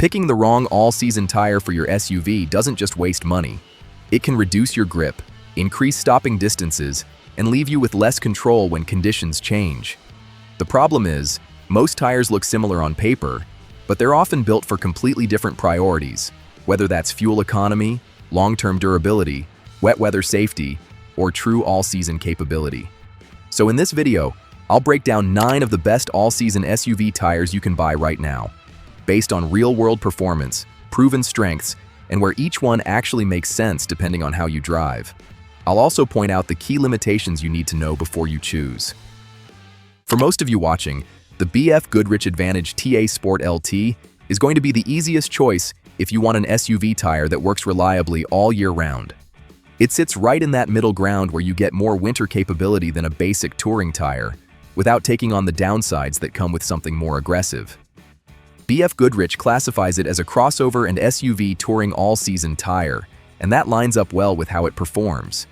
Picking the wrong all-season tire for your SUV doesn't just waste money. It can reduce your grip, increase stopping distances, and leave you with less control when conditions change. The problem is, most tires look similar on paper, but they're often built for completely different priorities, whether that's fuel economy, long-term durability, wet weather safety, or true all-season capability. So in this video, I'll break down 9 of the best all-season SUV tires you can buy right now, based on real-world performance, proven strengths, and where each one actually makes sense depending on how you drive. I'll also point out the key limitations you need to know before you choose. For most of you watching, the BF Goodrich Advantage TA Sport LT is going to be the easiest choice if you want an SUV tire that works reliably all year round. It sits right in that middle ground where you get more winter capability than a basic touring tire, without taking on the downsides that come with something more aggressive. BF Goodrich classifies it as a crossover and SUV touring all-season tire, and that lines up well with how it performs.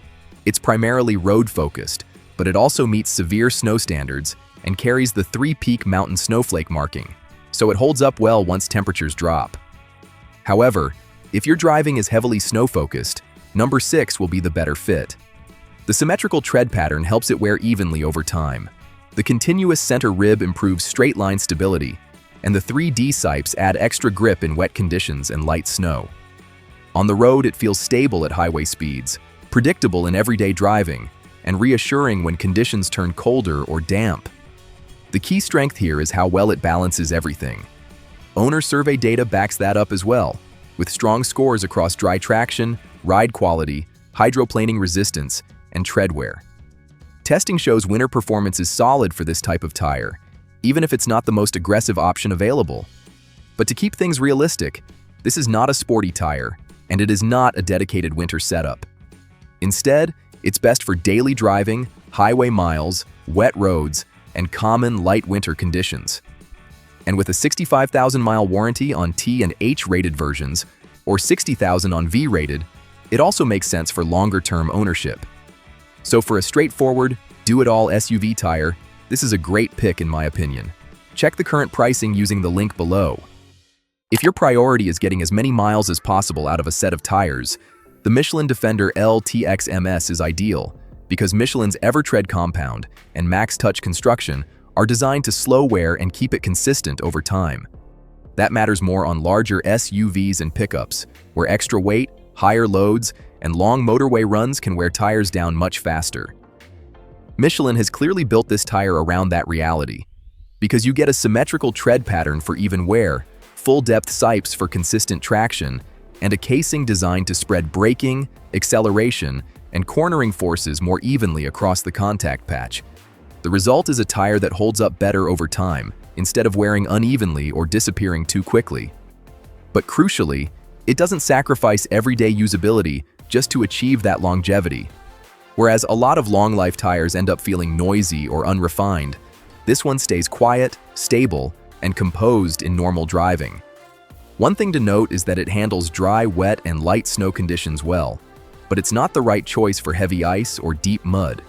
It's primarily road-focused, but it also meets severe snow standards and carries the 3-peak mountain snowflake marking, so it holds up well once temperatures drop. However, if your driving is heavily snow-focused, number 6 will be the better fit. The symmetrical tread pattern helps it wear evenly over time. The continuous center rib improves straight-line stability, and the 3D sipes add extra grip in wet conditions and light snow. On the road, it feels stable at highway speeds, predictable in everyday driving, and reassuring when conditions turn colder or damp. The key strength here is how well it balances everything. Owner survey data backs that up as well, with strong scores across dry traction, ride quality, hydroplaning resistance, and tread wear. Testing shows winter performance is solid for this type of tire, even if it's not the most aggressive option available. But to keep things realistic, this is not a sporty tire, and it is not a dedicated winter setup. Instead, it's best for daily driving, highway miles, wet roads, and common light winter conditions. And with a 65,000-mile warranty on T and H-rated versions, or 60,000 on V-rated, it also makes sense for longer-term ownership. So for a straightforward, do-it-all SUV tire, this is a great pick in my opinion. Check the current pricing using the link below. If your priority is getting as many miles as possible out of a set of tires, the Michelin Defender LTX MS is ideal because Michelin's EverTread compound and Max Touch construction are designed to slow wear and keep it consistent over time. That matters more on larger SUVs and pickups, where extra weight, higher loads, and long motorway runs can wear tires down much faster. Michelin has clearly built this tire around that reality, because you get a symmetrical tread pattern for even wear, full-depth sipes for consistent traction, and a casing designed to spread braking, acceleration, and cornering forces more evenly across the contact patch. The result is a tire that holds up better over time, instead of wearing unevenly or disappearing too quickly. But crucially, it doesn't sacrifice everyday usability just to achieve that longevity. Whereas a lot of long-life tires end up feeling noisy or unrefined, this one stays quiet, stable, and composed in normal driving. One thing to note is that it handles dry, wet, and light snow conditions well, but it's not the right choice for heavy ice or deep mud.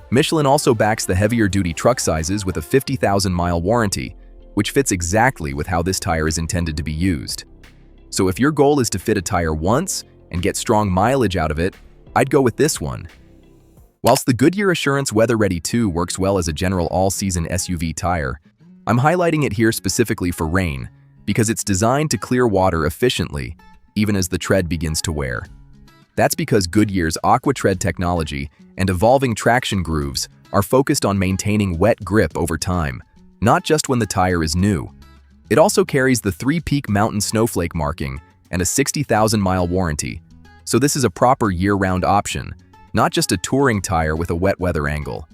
Michelin also backs the heavier-duty truck sizes with a 50,000-mile warranty, which fits exactly with how this tire is intended to be used. So if your goal is to fit a tire once and get strong mileage out of it, I'd go with this one. Whilst the Goodyear Assurance WeatherReady 2 works well as a general all-season SUV tire, I'm highlighting it here specifically for rain because it's designed to clear water efficiently, even as the tread begins to wear. That's because Goodyear's AquaTread technology and evolving traction grooves are focused on maintaining wet grip over time, not just when the tire is new. It also carries the 3-peak mountain snowflake marking and a 60,000-mile warranty, so this is a proper year-round option, not just a touring tire with a wet weather angle.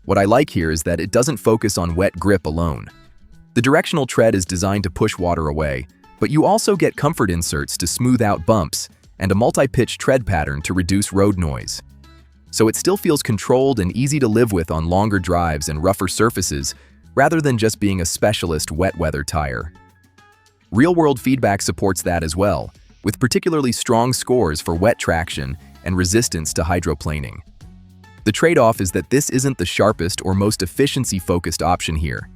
What I like here is that it doesn't focus on wet grip alone. The directional tread is designed to push water away, but you also get comfort inserts to smooth out bumps and a multi-pitch tread pattern to reduce road noise. So it still feels controlled and easy to live with on longer drives and rougher surfaces, rather than just being a specialist wet weather tire. Real-world feedback supports that as well, with particularly strong scores for wet traction and resistance to hydroplaning. The trade-off is that this isn't the sharpest or most efficiency-focused option here.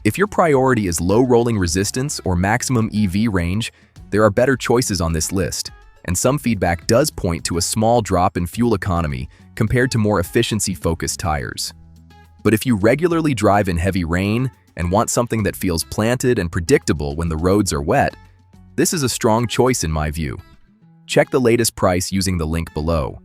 If your priority is low rolling resistance or maximum EV range, there are better choices on this list, and some feedback does point to a small drop in fuel economy compared to more efficiency-focused tires. But if you regularly drive in heavy rain and want something that feels planted and predictable when the roads are wet, this is a strong choice in my view. Check the latest price using the link below.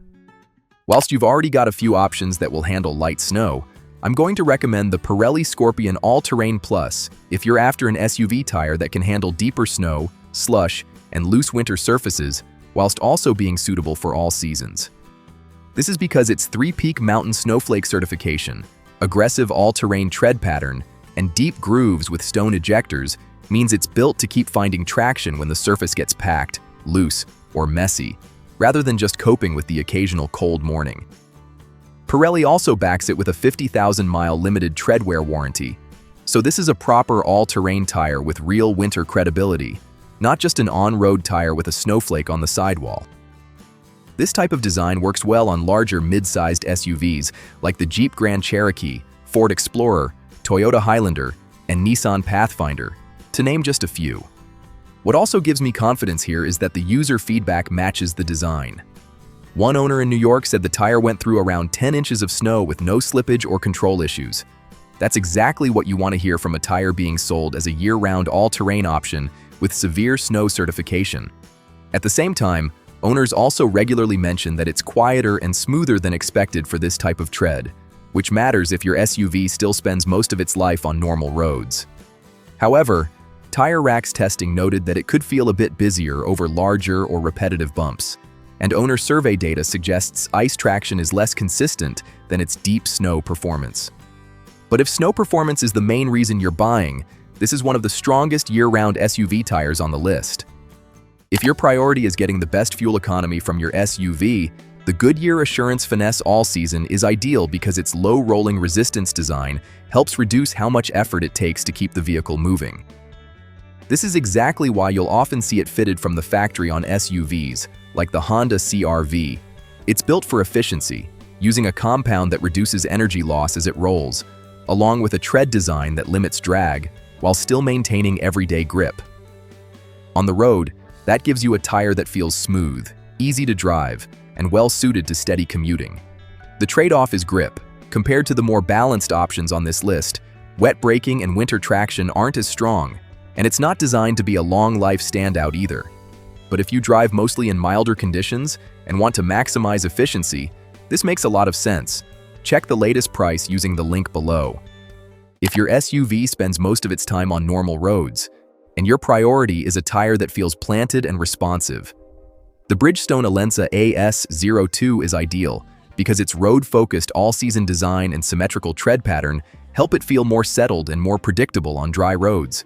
Whilst you've already got a few options that will handle light snow, I'm going to recommend the Pirelli Scorpion All-Terrain Plus if you're after an SUV tire that can handle deeper snow, slush, and loose winter surfaces, whilst also being suitable for all seasons. This is because its 3-peak mountain snowflake certification, aggressive all-terrain tread pattern, and deep grooves with stone ejectors means it's built to keep finding traction when the surface gets packed, loose, or messy, rather than just coping with the occasional cold morning. Pirelli also backs it with a 50,000-mile limited tread wear warranty, so this is a proper all-terrain tire with real winter credibility, not just an on-road tire with a snowflake on the sidewall. This type of design works well on larger mid-sized SUVs like the Jeep Grand Cherokee, Ford Explorer, Toyota Highlander, and Nissan Pathfinder, to name just a few. What also gives me confidence here is that the user feedback matches the design. One owner in New York said the tire went through around 10 inches of snow with no slippage or control issues. That's exactly what you want to hear from a tire being sold as a year-round all-terrain option with severe snow certification. At the same time, owners also regularly mention that it's quieter and smoother than expected for this type of tread, which matters if your SUV still spends most of its life on normal roads. However, Tire Rack's testing noted that it could feel a bit busier over larger or repetitive bumps, and owner survey data suggests ice traction is less consistent than its deep snow performance. But if snow performance is the main reason you're buying, this is one of the strongest year-round SUV tires on the list. If your priority is getting the best fuel economy from your SUV, the Goodyear Assurance Finesse All-Season is ideal because its low rolling resistance design helps reduce how much effort it takes to keep the vehicle moving. This is exactly why you'll often see it fitted from the factory on SUVs, like the Honda CR-V. It's built for efficiency, using a compound that reduces energy loss as it rolls, along with a tread design that limits drag, while still maintaining everyday grip. On the road, that gives you a tire that feels smooth, easy to drive, and well-suited to steady commuting. The trade-off is grip. Compared to the more balanced options on this list, wet braking and winter traction aren't as strong, and it's not designed to be a long-life standout either. But if you drive mostly in milder conditions and want to maximize efficiency, this makes a lot of sense. Check the latest price using the link below. If your SUV spends most of its time on normal roads, and your priority is a tire that feels planted and responsive, the Bridgestone Alenza AS02 is ideal because its road-focused all-season design and symmetrical tread pattern help it feel more settled and more predictable on dry roads.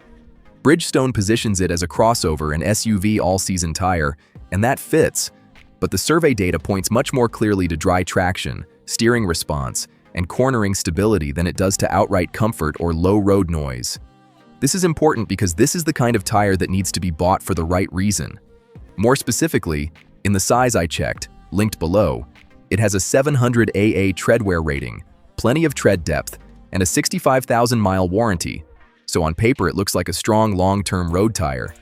Bridgestone positions it as a crossover and SUV all-season tire, and that fits, but the survey data points much more clearly to dry traction, steering response, and cornering stability than it does to outright comfort or low road noise. This is important because this is the kind of tire that needs to be bought for the right reason. More specifically, in the size I checked, linked below, it has a 700 AA treadwear rating, plenty of tread depth, and a 65,000-mile warranty, so on paper it looks like a strong long-term road tire.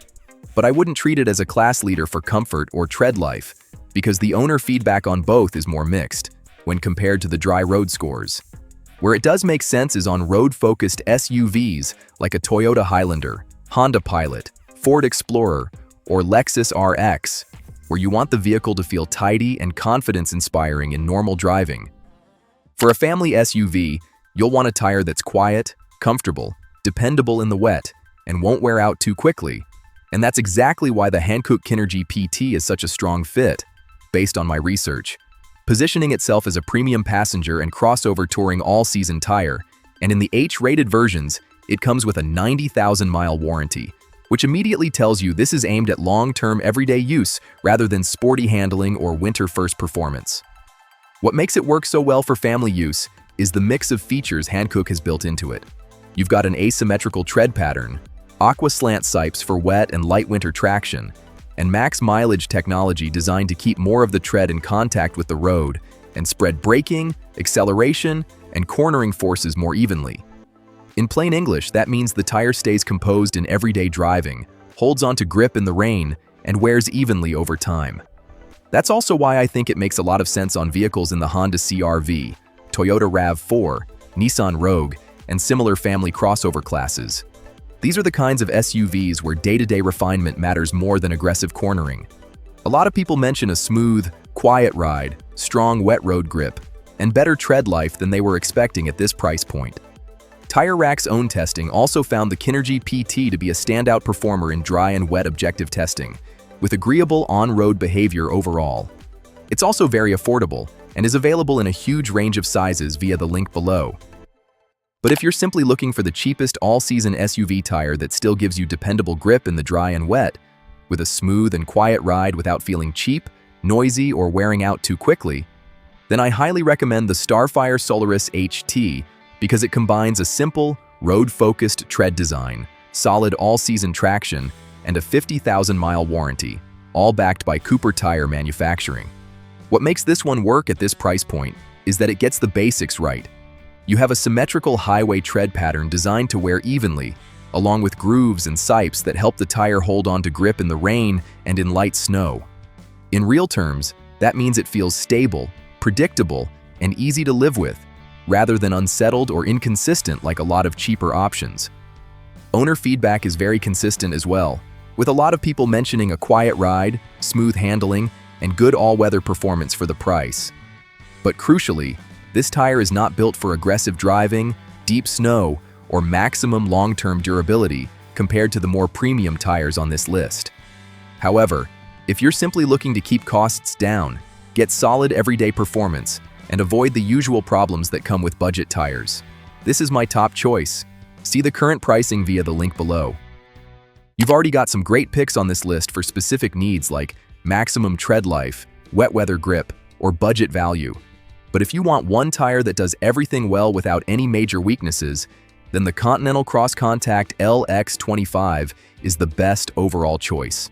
But I wouldn't treat it as a class leader for comfort or tread life, because the owner feedback on both is more mixed when compared to the dry road scores. Where it does make sense is on road-focused SUVs like a Toyota Highlander, Honda Pilot, Ford Explorer, or Lexus RX, where you want the vehicle to feel tidy and confidence-inspiring in normal driving. For a family SUV, you'll want a tire that's quiet, comfortable, dependable in the wet, and won't wear out too quickly. And that's exactly why the Hankook Kinergy PT is such a strong fit, based on my research. Positioning itself as a premium passenger and crossover touring all-season tire, and in the H-rated versions, it comes with a 90,000-mile warranty, which immediately tells you this is aimed at long-term everyday use rather than sporty handling or winter-first performance. What makes it work so well for family use is the mix of features Hankook has built into it. You've got an asymmetrical tread pattern, aqua slant sipes for wet and light winter traction, and max mileage technology designed to keep more of the tread in contact with the road and spread braking, acceleration, and cornering forces more evenly. In plain English, that means the tire stays composed in everyday driving, holds onto grip in the rain, and wears evenly over time. That's also why I think it makes a lot of sense on vehicles in the Honda CR-V, Toyota RAV4, Nissan Rogue, and similar family crossover classes. These are the kinds of SUVs where day-to-day refinement matters more than aggressive cornering. A lot of people mention a smooth, quiet ride, strong wet road grip, and better tread life than they were expecting at this price point. Tire Rack's own testing also found the Kinergy PT to be a standout performer in dry and wet objective testing, with agreeable on-road behavior overall. It's also very affordable and is available in a huge range of sizes via the link below. But if you're simply looking for the cheapest all-season SUV tire that still gives you dependable grip in the dry and wet, with a smooth and quiet ride without feeling cheap, noisy, or wearing out too quickly, then I highly recommend the Starfire Solarus HT because it combines a simple, road-focused tread design, solid all-season traction, and a 50,000-mile warranty, all backed by Cooper Tire Manufacturing. What makes this one work at this price point is that it gets the basics right. You have a symmetrical highway tread pattern designed to wear evenly, along with grooves and sipes that help the tire hold on to grip in the rain and in light snow. In real terms, that means it feels stable, predictable, and easy to live with, rather than unsettled or inconsistent like a lot of cheaper options. Owner feedback is very consistent as well, with a lot of people mentioning a quiet ride, smooth handling, and good all-weather performance for the price. But crucially, this tire is not built for aggressive driving, deep snow, or maximum long-term durability compared to the more premium tires on this list. However, if you're simply looking to keep costs down, get solid everyday performance, and avoid the usual problems that come with budget tires, this is my top choice. See the current pricing via the link below. You've already got some great picks on this list for specific needs like maximum tread life, wet weather grip, or budget value. But if you want one tire that does everything well without any major weaknesses, then the Continental CrossContact LX25 is the best overall choice.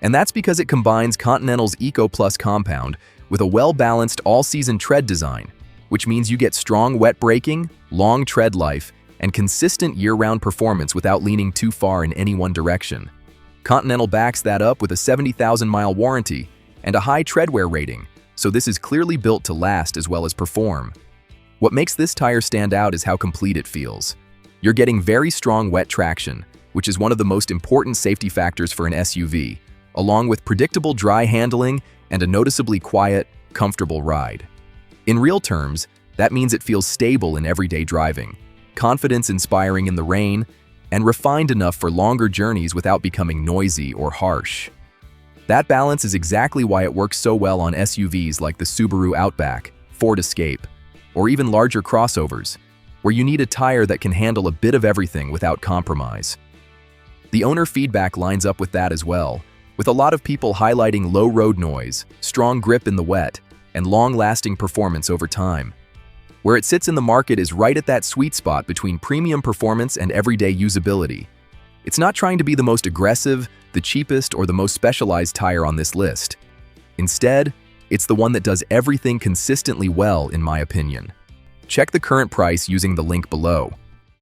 And that's because it combines Continental's Eco Plus compound with a well-balanced all-season tread design, which means you get strong wet braking, long tread life, and consistent year-round performance without leaning too far in any one direction. Continental backs that up with a 70,000-mile warranty and a high treadwear rating, so this is clearly built to last as well as perform. What makes this tire stand out is how complete it feels. You're getting very strong wet traction, which is one of the most important safety factors for an SUV, along with predictable dry handling and a noticeably quiet, comfortable ride. In real terms, that means it feels stable in everyday driving, confidence-inspiring in the rain, and refined enough for longer journeys without becoming noisy or harsh. That balance is exactly why it works so well on SUVs like the Subaru Outback, Ford Escape, or even larger crossovers, where you need a tire that can handle a bit of everything without compromise. The owner feedback lines up with that as well, with a lot of people highlighting low road noise, strong grip in the wet, and long-lasting performance over time. Where it sits in the market is right at that sweet spot between premium performance and everyday usability. It's not trying to be the most aggressive, the cheapest, or the most specialized tire on this list. Instead, it's the one that does everything consistently well, in my opinion. Check the current price using the link below.